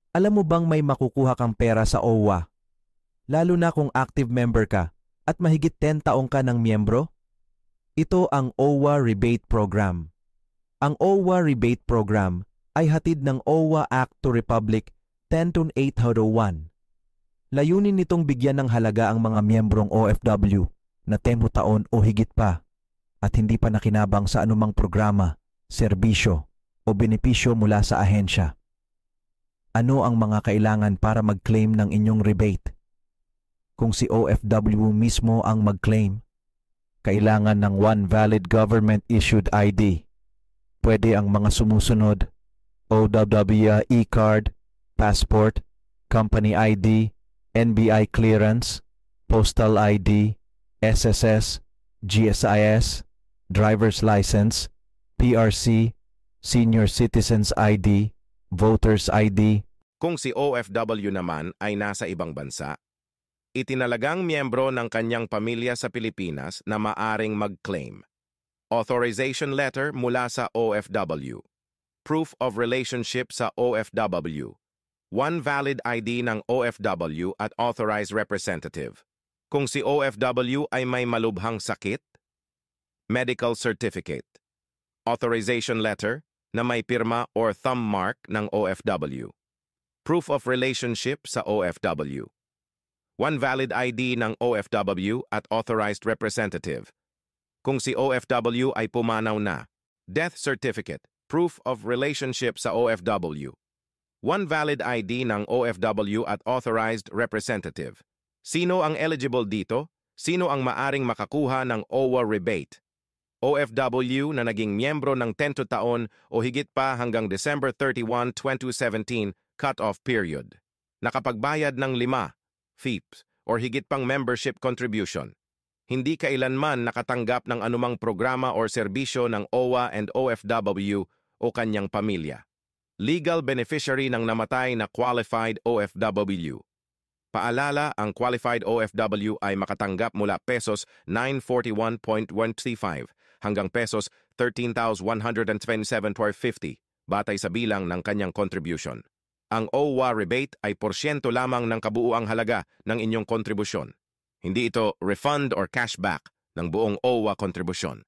Alam mo bang may makukuha kang pera sa OWA? Lalo na kung active member ka at mahigit 10 taong ka ng miyembro? Ito ang OWA Rebate Program. Ang OWA Rebate Program ay hatid ng OWA Act to Republic 102801. Layunin nitong bigyan ng halaga ang mga miyembrong OFW na 10 taon o higit pa at hindi pa nakinabang sa anumang programa, serbisyo o benepisyo mula sa ahensya. Ano ang mga kailangan para mag-claim ng inyong rebate? Kung si OFW mismo ang mag-claim, kailangan ng one valid government-issued ID. Pwede ang mga sumusunod: OWA e-card, passport, company ID, NBI clearance, postal ID, SSS, GSIS, driver's license, PRC, senior citizens ID, voters ID. Kung si OFW naman ay nasa ibang bansa, itinalagang miyembro ng kanyang pamilya sa Pilipinas na maaring mag-claim. Authorization letter mula sa OFW. Proof of relationship sa OFW. One valid ID ng OFW at authorized representative. Kung si OFW ay may malubhang sakit, medical certificate. Authorization letter na may pirma or thumb mark ng OFW. Proof of relationship sa OFW. One valid ID ng OFW at authorized representative. Kung si OFW ay pumanaw na, death certificate, proof of relationship sa OFW. One valid ID ng OFW at authorized representative. Sino ang eligible dito? Sino ang maaring makakuha ng OWA rebate? OFW na naging miyembro ng 10 taon o higit pa hanggang December 31, 2017 cut-off period. Nakapagbayad ng 5 FIPS or higit pang membership contribution. Hindi kailanman nakatanggap ng anumang programa or serbisyo ng OWA and OFW o kanyang pamilya. Legal beneficiary ng namatay na qualified OFW. Paalala, ang qualified OFW ay makatanggap mula pesos 941.135 hanggang pesos 13,127.50 batay sa bilang ng kanyang contribution. Ang OWA rebate ay porsyento lamang ng kabuuang halaga ng inyong kontribusyon. Hindi ito refund or cashback ng buong OWA kontribusyon.